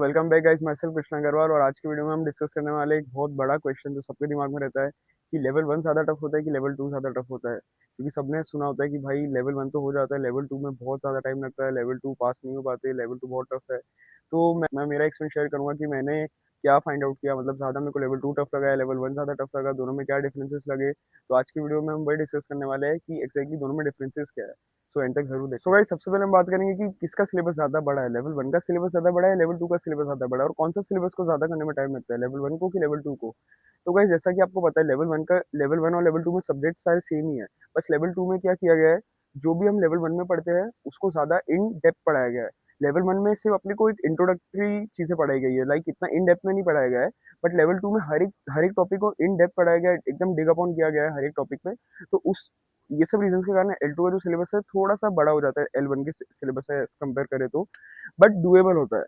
Welcome back guys, myself Krishna Agrawal. और आज की वीडियो में हम डिस्कस करने वाले एक बहुत बड़ा क्वेश्चन जो सबके दिमाग में रहता है कि लेवल 1 ज़्यादा टफ होता है कि लेवल 2 ज़्यादा टफ होता है। क्योंकि सबने सुना होता है कि भाई लेवल 1 तो हो जाता है, लेवल 2 में बहुत ज़्यादा टाइम लगता है, लेवल 2 पास नहीं हो पाते, लेवल 2 बहुत टफ है। तो मैं मेरा एक्सपीरियंस शेयर करूंगा कि मैंने क्या फाइंड आउट किया, मतलब ज़्यादा मेरे को लेवल 2 टफ लगा है, लेवल 1 ज़्यादा टफ लगा, दोनों में क्या डिफरेंसेस लगे। तो आज की वीडियो में हम वही डिस्कस करने वाले हैं कि एक्जैक्टली दोनों में डिफरेंसेस क्या है। सो एंड तक जरूर देखो। सो गाइस, सबसे पहले हम बात करेंगे कि किसका सिलेबस ज़्यादा बड़ा है, लेवल 1 का सिलेबस ज़्यादा बड़ा है, लेवल 2 का सिलेबस ज़्यादा बड़ा है, और कौन सा सिलेबस को ज़्यादा करने में टाइम लगता है, लेवल 1 को कि लेवल 2 को। तो गाइस, जैसा कि आपको पता है लेवल 1 और लेवल 2 में सब्जेक्ट सारे सेम ही है। बस लेवल 2 में क्या किया गया है, जो भी हम लेवल 1 में पढ़ते हैं उसको ज़्यादा इन डेप्थ पढ़ाया गया है। लेवल 1 में सिर्फ अपने को एक इंट्रोडक्टरी चीज़ें पढ़ाई गई है, लाइक इतना इन डेप्थ में नहीं पढ़ाया गया है। बट लेवल 2 में हर एक टॉपिक को इन डेप्थ पढ़ाया गया है, एकदम डिग अपॉन किया गया है हर एक टॉपिक में। तो उस ये सब रीजंस के कारण L2 का जो सिलेबस है थोड़ा सा बड़ा हो जाता है L1 के सिलेबस से कंपेयर करें तो, बट डुएबल होता है।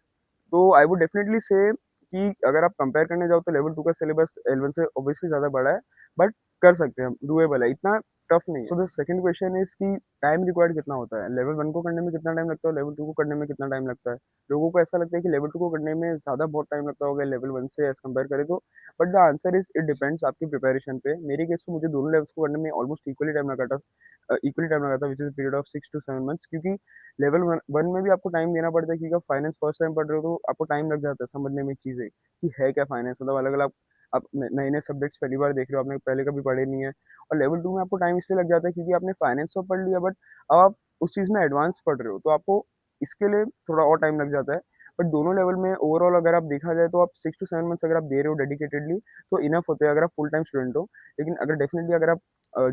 तो आई वुड डेफिनेटली से कि अगर आप कंपेयर करने जाओ तो लेवल 2 का सिलेबस L1 से ऑब्वियसली ज़्यादा बड़ा है, बट कर सकते हैं हम, डुएबल है, इतना टफ नहीं है। So the second question is कि टाइम रिक्वायर्ड कितना होता है, लेवल 1 को करने में कितना टाइम लगता है, लेवल 2 को करने में कितना टाइम लगता है। लोगों को ऐसा लगता है कि लेवल 2 को करने में ज़्यादा बहुत टाइम लगता होगा लेवल 1 से एज कंपेयर करें तो, but the answer is it depends आपकी प्रिपरेशन पे। मेरे केस में मुझे दोनों लेवल्स को करने में ऑलमोस्ट इक्वली टाइम लगा था, which is period of 6 to 7 months. क्योंकि लेवल 1 में भी आपको टाइम देना पड़ता है, क्योंकि आप फाइनेंस फर्स्ट टाइम पढ़ रहे हो तो आपको टाइम लग जाता है समझने में चीज़ें कि है क्या फाइनेंस, मतलब अलग अलग आप नए नए सब्जेक्ट्स पहली बार देख रहे हो, आपने पहले कभी पढ़े नहीं है। और लेवल 2 में आपको टाइम इसलिए लग जाता है क्योंकि आपने फाइनेंस तो पढ़ लिया, बट अब आप उस चीज़ में एडवांस पढ़ रहे हो, तो आपको इसके लिए थोड़ा और टाइम लग जाता है। बट दोनों लेवल में ओवरऑल अगर आप देखा जाए तो आप 6 to 7 मंथ्स अगर आप दे रहे हो डेडिकेटेडली तो इनफ होते हैं, अगर आप फुल टाइम स्टूडेंट हो। लेकिन अगर डेफिनेटली अगर आप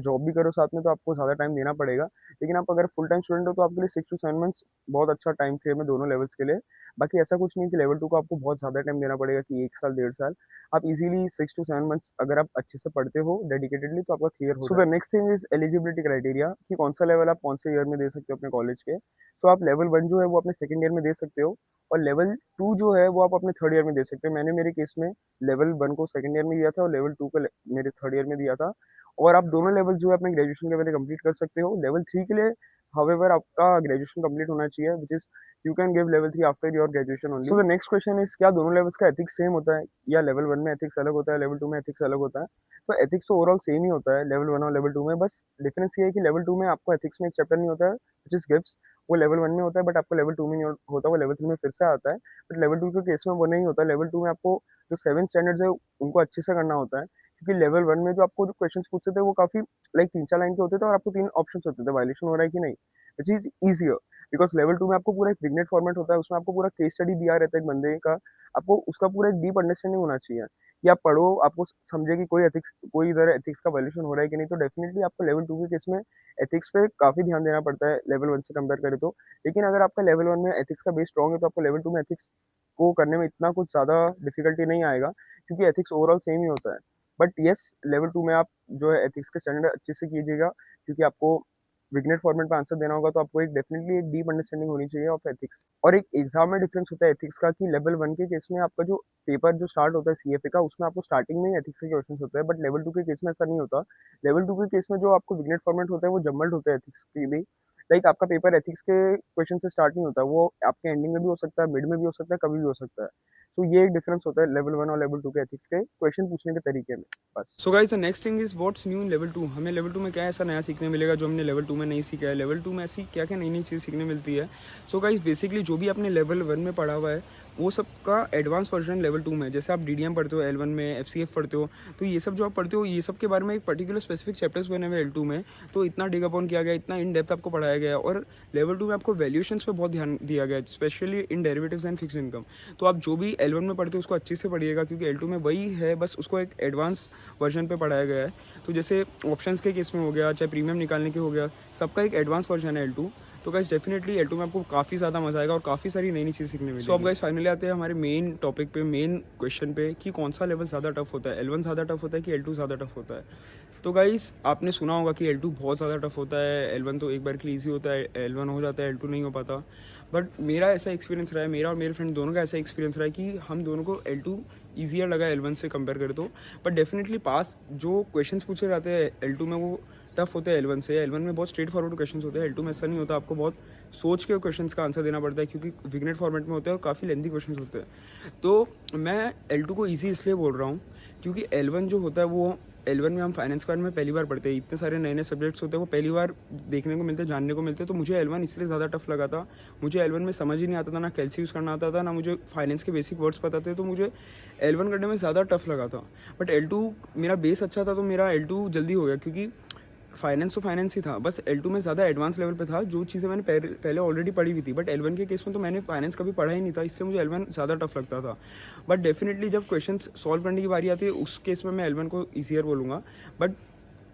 जॉब भी करो साथ में तो आपको ज़्यादा टाइम देना पड़ेगा। लेकिन आप अगर फुल टाइम स्टूडेंट हो तो आपके लिए 6 to 7 मंथ्स बहुत अच्छा टाइम फ्रेम है दोनों लेवल्स के लिए। बाकी ऐसा कुछ नहीं कि लेवल 2 को आपको बहुत ज़्यादा टाइम देना पड़ेगा कि 1 साल 1.5 साल। आप इजीली 6 to 7 मंथ्स अगर आप अच्छे से पढ़ते हो डेडिकेटेडली तो आपका क्लियर हो जाएगा। So the next thing is eligibility criteria, कि कौन सा लेवल आप कौन से ईयर में दे सकते हो अपने कॉलेज के। तो आप लेवल 1 जो है वो अपने सेकंड ईयर में दे सकते हो, और लेवल 2 जो है वो आप अपने थर्ड ईयर में दे सकते हो। मैंने मेरे केस में लेवल 1 को सेकंड ईयर में दिया था और लेवल 2 को मेरे थर्ड ईयर में दिया था। और आप दोनों लेवल जो है अपने ग्रेजुएशन के पहले कंप्लीट कर सकते हो। लेवल 3 के लिए हाउएवर आपका ग्रेजुएशन कंप्लीट होना चाहिए, which is you can give level 3 after your graduation only. So the next question is, क्या दोनों लेवल्स का एथिक्स सेम होता है, या लेवल 1 में एथिक्स अलग होता है, लेवल 2 में एथिक्स अलग होता है। तो एथिक्स तो ओवरऑल सेम ही होता है लेवल 1 और लेवल 2 में, बस डिफरेंस ये है कि लेवल 2 में आपको एथिक्स में एक चैप्टर नहीं होता है विच इज गिव्स, वो लेवल 1 में होता है, बट आपको लेवल 2 में नहीं होता, वो लेवल 3 में फिर से आता है। बट लेवल 2 के केस में वो नहीं होता। लेवल 2 में आपको जो 7 स्टैंडर्ड्स है उनको अच्छे से करना होता है, क्योंकि लेवल 1 में जो आपको जो क्वेश्चंस पूछते थे वो काफ़ी लाइक 3-4 लाइन के होते थे, और आपको 3 ऑप्शंस होते थे, वायलेशन हो रहा है कि नहीं, which is easier. Because level 2 में आपको पूरा एक विग्नेट फॉर्मेट होता है, उसमें आपको पूरा केस स्टडी दिया रहता है एक बंदे का, आपको उसका पूरा एक डीप अंडरस्टैंडिंग होना चाहिए कि आप पढ़ो, आपको समझे कि कोई इधर एथिक्स का वायलेशन हो रहा है कि नहीं। तो डेफिनिटली आपको लेवल 2 के केस में एथिक्स पे काफ़ी ध्यान देना पड़ता है लेवल 1 से कंपेयर करें तो। लेकिन अगर आपका लेवल 1 में एथिक्स का बेस स्ट्रॉन्ग है तो आपको लेवल 2 में एथिक्स को करने में इतना कुछ ज़्यादा डिफिकल्टी नहीं आएगा, क्योंकि एथिक्स ओवरऑल सेम ही होता है। बट येस, लेवल 2 में आप जो है एथिक्स के स्टैंडर्ड अच्छे से कीजिएगा, क्योंकि आपको विग्नेट फॉर्मेट में आंसर देना होगा, तो आपको एक डेफिनेटली एक डीप अंडरस्टैंडिंग होनी चाहिए ऑफ एथिक्स। और एक एग्जाम में डिफरेंस होता है एथिक्स का, कि लेवल 1 के केस में आपका जो पेपर जो स्टार्ट होता है सीएफए का, उसमें आपको स्टार्टिंग में ही एथिक्स के क्वेश्चन होते हैं, बट लेवल 2 के केस में ऐसा नहीं होता। लेवल 2 के केस में जो आपको विग्नेट फॉर्मेट होता है वो जम्बल्ड होता है एथिक्स के भी। लाइक आपका पेपर एथिक्स के क्वेश्चन से स्टार्ट नहीं होता, वो आपके एंडिंग में भी हो सकता है, मिड में भी हो सकता है, कभी भी हो सकता है। तो ये एक डिफरेंस होता है लेवल 1 और लेवल 2 के एथिक्स के क्वेश्चन पूछने के तरीके में, बस। So guys, the next thing is what's new in level 2। हमें लेवल 2 में क्या ऐसा नया सीखने मिलेगा जो हमने लेवल 2 में नहीं सीखा है। लेवल 2 में ऐसी क्या क्या नई नई चीज़ सीखने मिलती है। सो गाइस, बेसिकली जो भी आपने लेवल 1 में पढ़ा हुआ है वो सब का एडवांस वर्जन लेवल 2 में, जैसे आप डीडीएम पढ़ते हो L1 में, एफसीएफ पढ़ते हो, तो ये सब जो आप पढ़ते हो ये सब के बारे में एक पर्टिकुलर स्पेसिफिक चैप्टर्स बने हुए L2 में। तो इतना डिग अपॉन किया गया, इतना इन डेप्थ आपको पढ़ाया गया है। और लेवल 2 में आपको वैल्यूएशंस पे बहुत ध्यान दिया गया है, specially in derivatives and fix income. तो आप जो भी L1 में पढ़ते हो उसको अच्छे से पढ़िएगा, क्योंकि L2 में वही है, बस उसको एक एडवांस वर्जन पे पढ़ाया गया है। तो जैसे ऑप्शंस के केस में हो गया, चाहे प्रीमियम निकालने के हो गया, सबका एक एडवांस वर्जन है L2। तो गाइस डेफिनेटली L2 में आपको काफ़ी ज़्यादा मजा आएगा और काफ़ी सारी नई नई चीज़ सीखने मिलेगी। सो अब गाइस फाइनली आते हैं हमारे मेन टॉपिक पे, मेन क्वेश्चन पे, कि कौन सा लेवल ज़्यादा टफ होता है, L1 ज़्यादा टफ होता है कि L2 ज़्यादा टफ होता है। तो गाइस आपने सुना होगा कि L2 बहुत ज़्यादा टफ होता है, L1 तो एक बार के लिए ईजी होता है, L1 हो जाता है, L2 नहीं हो पाता। बट मेरा ऐसा एक्सपीरियंस रहा है, मेरा और मेरे फ्रेंड दोनों का ऐसा एक्सपीरियंस रहा है कि हम दोनों को L2 ईजियर लगा L1 से कंपेयर करें तो। बट डेफिनेटली पास जो क्वेश्चंस पूछे जाते हैं L2 में वो टफ होते हैं L1 से। L1 में बहुत स्ट्रेट फॉरवर्ड क्वेश्चंस होते हैं, L2 में ऐसा नहीं होता, आपको बहुत सोच के क्वेश्चंस का आंसर देना पड़ता है, क्योंकि विग्नेट फॉर्मेट में होते हैं और काफ़ी लेंथी क्वेश्चंस होते हैं। तो मैं L2 को ईजी इसलिए बोल रहा हूँ क्योंकि L1 जो होता है वो L1 में हम फाइनेंस के बारे में पहली बार पढ़ते हैं, इतने सारे नए नए सब्जेक्ट्स होते हैं वो पहली बार देखने को मिलते हैं, जानने को मिलते हैं। तो मुझे L1 इसलिए ज़्यादा टफ लगा था। मुझे L1 में समझ ही नहीं आता था, ना कैलसी यूज़ करना आता था, ना मुझे फाइनेंस के बेसिक वर्ड्स पता थे, तो मुझे L1 करने में ज़्यादा टफ लगा था। बट L2 मेरा बेस अच्छा था तो मेरा L2 जल्दी हो गया, क्योंकि फाइनेंस तो फाइनेंस ही था, बस L2 में ज़्यादा एडवांस लेवल पे था, जो चीज़ें मैंने पहले ऑलरेडी पढ़ी हुई थी। बट L1 के केस में तो मैंने फाइनेंस कभी पढ़ा ही नहीं था, इसलिए मुझे L1 ज़्यादा टफ लगता था। बट डेफिनेटली जब क्वेश्चंस सॉल्व करने की बारी आती है उस केस में मैं L1 को ईजियर बोलूँगा। बट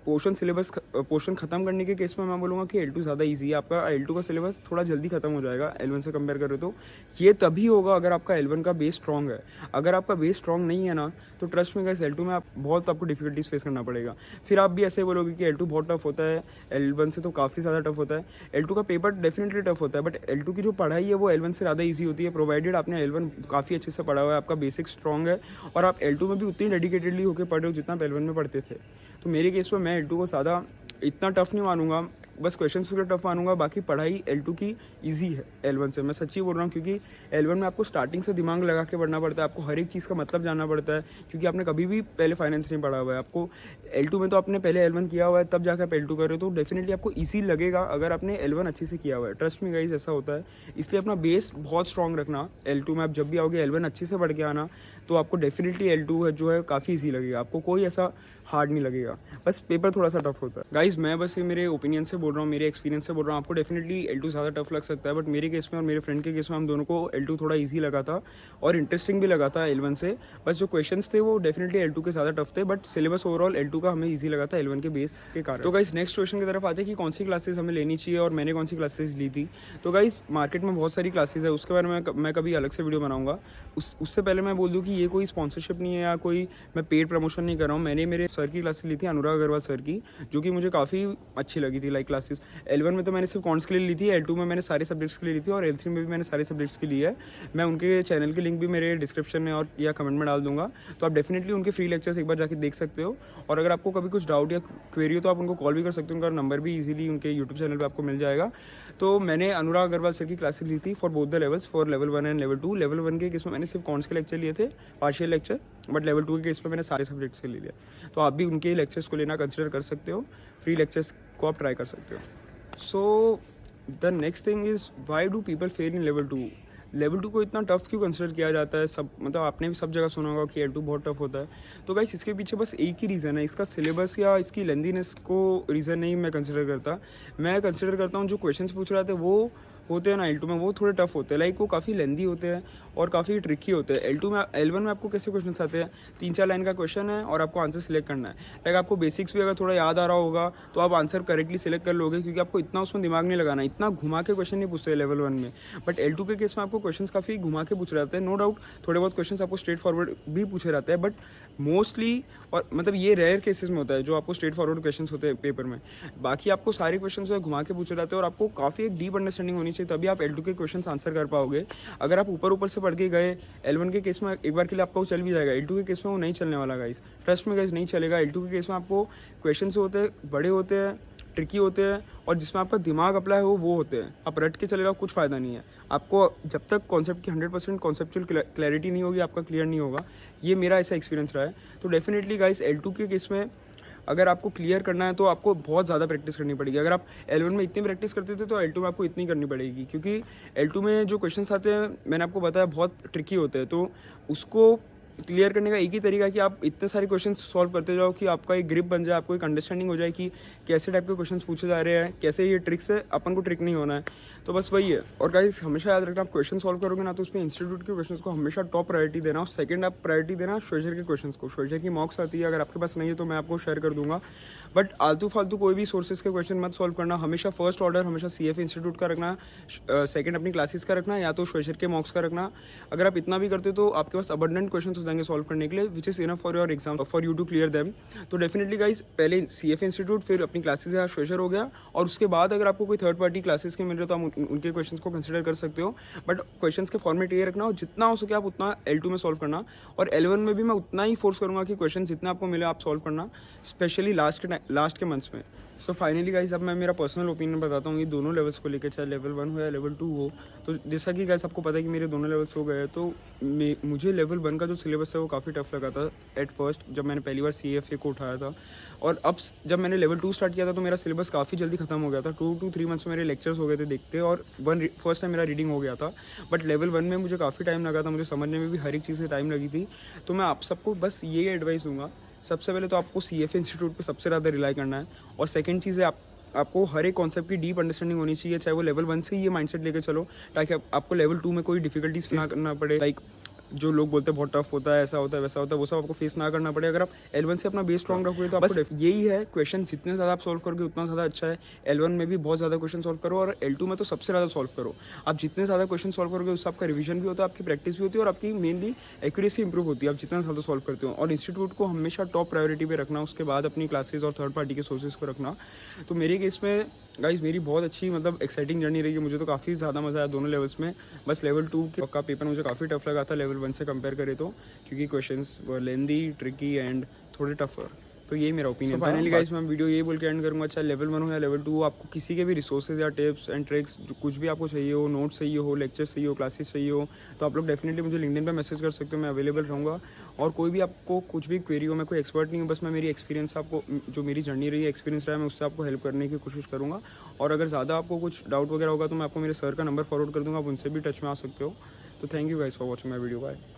पोर्शन खत्म करने के केस में मैं बोलूँगा कि L2 ज़्यादा इजी है। आपका L2 का सिलेबस थोड़ा जल्दी खत्म हो जाएगा L1 से कंपेयर करें तो। ये तभी होगा अगर आपका L1 का बेस स्ट्रॉन्ग है। अगर आपका बेस स्ट्रॉन्ग नहीं है ना, तो ट्रस्ट में गाइस L2 में आपको डिफिकल्टीज फेस करना पड़ेगा। फिर आप भी ऐसे बोलोगे कि L2 बहुत टफ होता है, L1 से तो काफ़ी ज़्यादा टफ होता है। L2 का पेपर डेफिनेटली टफ होता है, बट L2 की जो पढ़ाई है वो L1 से ज़्यादा ईजी होती है, प्रोवाइडेड आपने L1 काफ़ी अच्छे से पढ़ा हुआ है, आपका बेसिक स्ट्रॉन्ग है और आप L2 में भी उतनी डेडिकेटेडली होकर पढ़ रहे हो जितना आप L1 में पढ़ते थे। तो मेरे केस में मैं L2 को ज़्यादा इतना टफ नहीं मानूंगा, बस क्वेश्चन थोड़े टफ मानूंगा। बाकी पढ़ाई L2 की इजी है L1 से, मैं सच्ची बोल रहा हूँ, क्योंकि L1 में आपको स्टार्टिंग से दिमाग लगा के पढ़ना पड़ता है, आपको हर एक चीज़ का मतलब जानना पड़ता है, क्योंकि आपने कभी भी पहले फाइनेंस नहीं पढ़ा हुआ है। आपको L2 में तो आपने पहले L1 किया हुआ है, तब जाकर आप L2 कर रहे हो, तो डेफिनेटली आपको ईजी लगेगा अगर आपने L1 अच्छे से किया हुआ है। ट्रस्ट में गाइस ऐसा होता है, इसलिए अपना बेस बहुत स्ट्रॉन्ग रखना। L2 में आप जब भी आओगे L1 अच्छे से पढ़ के आना, तो आपको डेफिनेटली L2 है जो है काफ़ी ईजी लगेगा, आपको कोई ऐसा हार्ड नहीं लगेगा, बस पेपर थोड़ा सा टफ होता है। गाइस मैं बस ये मेरे ओपिनियन से बोल रहा हूँ, मेरे एक्सपीरियंस से बोल रहा हूँ। आपको डेफिनेटली L2 ज़्यादा टफ लग सकता है, बट मेरे केस में और मेरे फ्रेंड के केस में हम दोनों को L2 थोड़ा ईजी लगा था और इंटरेस्टिंग भी लगा था L1 से। बस जो क्वेश्चंस थे वो डेफिनेटली L2 के ज़्यादा टफ थे, बट सिलेबस ओवरऑल L2 का हमें ईजी लगा था L1 के बेस के कारण। तो गाइस नेक्स्ट क्वेश्चन की तरफ आते हैं कि कौन सी क्लासेस हमें लेनी चाहिए और मैंने कौन सी क्लासेस ली थी। तो गाइस मार्केट में बहुत सारी क्लासेस है, उसके बारे में मैं कभी अलग से वीडियो बनाऊंगा। उससे पहले मैं बोल दूँ कि ये कोई स्पॉन्सरशिप नहीं है या कोई मैं पेड प्रमोशन नहीं कर रहा हूँ। मैंने मेरे सर की क्लासेस ली थी, अनुराग अग्रवाल सर की, जो कि मुझे काफ़ी अच्छी लगी थी। लाइक क्लासेस L1 में तो मैंने सिर्फ कॉन्ट्स के लिए ली थी, L2 में मैंने सारे सब्जेक्ट्स के लिए ली थी और L3 में भी मैंने सारे सब्जेक्ट्स के लिए है। मैं उनके चैनल की लिंक भी मेरे डिस्क्रिप्शन में और या कमेंट में डाल दूंगा, तो आप डेफिनेटली उनके फ्री लेक्चर्स एक बार जाके देख सकते हो। और अगर आपको कभी कुछ डाउट या क्वेरी हो तो आप उनको कॉल भी कर सकते हो, उनका नंबर भी इजीली उनके यूट्यूब चैनल पर आपको मिल जाएगा। तो मैंने अनुराग अग्रवाल सर की क्लासेस ली थी for both the levels, for level 1 and level 2। Level 1 के केस में मैंने सिर्फ कॉन्ट्स के लेक्चर लिए थे, पार्शियल लेक्चर, बट लेवल 2 के केस में मैंने सारे सब्जेक्ट्स के ले लिया। तो आप भी उनके लेक्चर्स को लेना कंसिडर कर सकते हो, फ्री लेक्चर्स को आप ट्राई कर सकते हो। So the next thing is why do people fail in level 2। Level 2 को इतना टफ क्यों कंसिडर किया जाता है? सब मतलब आपने भी सब जगह सुना होगा कि L2 बहुत टफ होता है। तो गाइस इसके पीछे बस एक ही रीज़न है, इसका सिलेबस या इसकी लेंथीनेस को रीज़न नहीं मैं कंसिडर करता। मैं कंसिडर करता हूँ जो क्वेश्चंस पूछ रहे थे वो होते हैं ना L2 में, वो थोड़े टफ होते हैं। लाइक वो काफ़ी लेंदी होते हैं और काफ़ी ट्रिकी होते हैं। L1 में आपको कैसे क्वेश्चन आते हैं, 3-4 लाइन का क्वेश्चन है और आपको आंसर सिलेक्ट करना है। लाइक आपको बेसिक्स भी अगर थोड़ा याद आ रहा होगा तो आप आंसर करेक्टली सिलेक्ट कर लोगे, क्योंकि आपको इतना उसमें दिमाग नहीं लगाना, इतना घुमा के क्वेश्चन नहीं पूछते लेवल 1 में। बट L2 के केस में आपको क्वेश्चन काफ़ी घुमा के पूछ रहे होते हैं। नो डाउट थोड़े बहुत क्वेश्चन आपको स्ट्रेट फॉरवर्ड भी पूछे रहते हैं, बट मोस्टली और मतलब ये रेयर केसेस में होता है जो आपको स्ट्रेट फॉरवर्ड क्वेश्चंस होते हैं पेपर में। बाकी आपको सारे क्वेश्चंस घुमा के पूछे जाते हैं और आपको काफ़ी एक डीप अंडरस्टैंडिंग होनी चाहिए, तभी आप L2 के क्वेश्चंस आंसर कर पाओगे। अगर आप ऊपर से पढ़ के गए L1 के केस में एक बार के लिए आपका वो चल भी जाएगा, L2 के केस में वो नहीं चलने वाला गाइस, ट्रस्ट में गाइस नहीं चलेगा। L2 के केस में आपको क्वेश्चन होते हैं, बड़े होते हैं, ट्रिकी होते हैं और जिसमें आपका दिमाग अप्लाई हो वो होते हैं। आप रट के चलेगा कुछ फ़ायदा नहीं है। आपको जब तक कॉन्सेप्ट की 100% कॉन्सेप्चुअल क्लैरिटी नहीं होगी, आपका क्लियर नहीं होगा। ये मेरा ऐसा एक्सपीरियंस रहा है। तो डेफिनेटली गाइस L2 के केस में अगर आपको क्लियर करना है तो आपको बहुत ज़्यादा प्रैक्टिस करनी पड़ेगी। अगर आप L1 में इतनी प्रैक्टिस करते थे तो L2 में आपको इतनी करनी पड़ेगी, क्योंकि L2 में जो क्वेश्चंस आते हैं मैंने आपको बताया बहुत ट्रिकी होते हैं। तो उसको क्लियर करने का एक ही तरीका है कि आप इतने सारे क्वेश्चंस सॉल्व करते जाओ कि आपका एक ग्रिप बन जाए, आपको एक अंडरस्टैंडिंग हो जाए कि कैसे टाइप के क्वेश्चंस पूछे जा रहे हैं, कैसे ये ट्रिक्स है, अपन को ट्रिक नहीं होना है। तो बस वही है। और गाइस हमेशा याद रखना, आप क्वेश्चन सॉल्व करोगे ना तो उसमें इंस्टीट्यूट के क्वेश्चंस को हमेशा टॉप प्रायोरिटी देना और सेकंड आप प्रायोरिटी देना श्वेजर के क्वेश्चंस को। श्वेजर की मॉक्स आती है, अगर आपके पास नहीं है तो मैं आपको शेयर कर दूंगा। बट आलतू फालतू कोई भी सोर्सेज के क्वेश्चन मत सॉल्व करना। हमेशा फर्स्ट ऑर्डर हमेशा CF इंस्टीट्यूट का रखना, सेकंड अपनी क्लासेस का रखना, या तो श्वेजर के मॉक्स का रखना। अगर आप इतना भी करते हो तो आपके पास अबंडेंट क्वेश्चन हो जाएंगे सॉल्व करने के लिए, which is enough for your exam, for you to clear them. तो डेफिनेटली गाइज पहले CF इंस्टीट्यूट, फिर अपनी क्लासेस या श्वेजर हो गया, और उसके बाद अगर आपको कोई थर्ड पार्टी क्लासेस के मिल रहे तो आप उनके क्वेश्चंस को कंसिडर कर सकते हो। बट क्वेश्चंस के फॉर्मेट ये रखना और जितना हो सके आप उतना L2 में सॉल्व करना। और L1 में भी मैं उतना ही फोर्स करूंगा कि क्वेश्चन जितना आपको मिले आप सॉल्व करना, स्पेशली लास्ट के मंथ्स में। सो फाइनली गाइस अब मैं मेरा पर्सनल ओपिनियन बताता हूँ ये दोनों लेवल्स को लेकर, चाहे लेवल 1 हो या लेवल 2 हो। तो जैसा कि गाइस आपको पता है कि मेरे दोनों लेवल्स हो गए हैं, तो मुझे लेवल 1 का जो सिलेबस है वो काफ़ी टफ लगा था एट फर्स्ट, जब मैंने पहली बार CFA को उठाया था। और अब जब मैंने लेवल 2 स्टार्ट किया था तो मेरा सिलेबस काफ़ी जल्दी खत्म हो गया था, 2 to 3 मंथ्स में मेरे लेक्चर्स हो गए थे देखते, और फर्स्ट टाइम मेरा रीडिंग हो गया था। बट लेवल 1 में मुझे काफ़ी टाइम लगा था, मुझे समझने में भी हर एक चीज़ से टाइम लगी थी। तो मैं आप सबको बस ये एडवाइस दूंगा, सबसे पहले तो आपको CFA इंस्टीट्यूट पे सबसे ज़्यादा रिलाई करना है, और सेकंड चीज़ है आपको हर एक कॉन्सेप्ट की डीप अंडरस्टैंडिंग होनी चाहिए, चाहे वो लेवल 1 से ही ये माइंडसेट लेकर चलो, ताकि आपको लेवल 2 में कोई डिफिकल्टीज फेस करना पड़े। लाइक जो लोग बोलते हैं बहुत टफ होता है, ऐसा होता है वैसा होता है, वो सब आपको फेस ना करना पड़े। अगर आप L1 से अपना बेस स्ट्रॉन्ग रखोगे तो बस यही है, क्वेश्चन जितने ज़्यादा आप सॉल्व करोगे उतना ज़्यादा अच्छा है। L1 में भी बहुत ज़्यादा क्वेश्चन सॉल्व करो, और L2 में तो सबसे ज़्यादा सॉल्व करो। आप जितने ज़्यादा क्वेश्चन सॉल्व करोगे उससे आपका रिवीजन भी होता है, आपकी प्रैक्टिस भी होती है, और आपकी मेनली एक्यूरेसी इंप्रूव होती है आप जितना ज़्यादा सॉल्व करते हो। और इंस्टीट्यूट को हमेशा टॉप प्रायोरिटी पे रखना, उसके बाद अपनी क्लासेज और थर्ड पार्टी के सोर्सेज को रखना। तो मेरे केस में गाइज मेरी बहुत अच्छी मतलब एक्साइटिंग जर्नी रही है, मुझे तो काफ़ी ज़्यादा मज़ा आया दोनों लेवल्स में। बस लेवल 2 का पेपर मुझे काफ़ी टफ लगा था लेवल 1 से कंपेयर करें तो, क्योंकि questions were lengthy, tricky and थोड़े टफर। तो ये मेरा ओपिनियन था। फाइनली गाइस मैं वीडियो ये बोल के एंड करूँगा, चाहे लेवल 1 हो या लेवल 2 हो, आपको किसी के भी रिसोर्सेज या टिप्स एंड ट्रिक्स जो कुछ भी आपको चाहिए हो, नोट्स चाहिए हो, लेक्चर्स चाहिए हो, क्लासेस चाहिए हो, तो आप लोग डेफिनेटली मुझे लिंक्डइन पे मैसेज कर सकते हो, मैं अवेलेबल रहूँगा। और कोई भी आपको कुछ भी क्वेरी हो, मैं कोई एक्सपर्ट नहीं हूँ, बस मैं मेरी एक्सपीरियंस आपको जो मेरी जर्नी रही है, एक्सपीरियंस रहा है, मैं उससे आपको हेल्प करने की कोशिश करूँगा। और अगर ज़्यादा आपको कुछ डाउट वगैरह होगा तो मैं आपको मेरे सर का नंबर फॉरवर्ड कर दूँगा, आप उनसे भी टच में आ सकते हो। तो thank you guys for watching my video. Bye.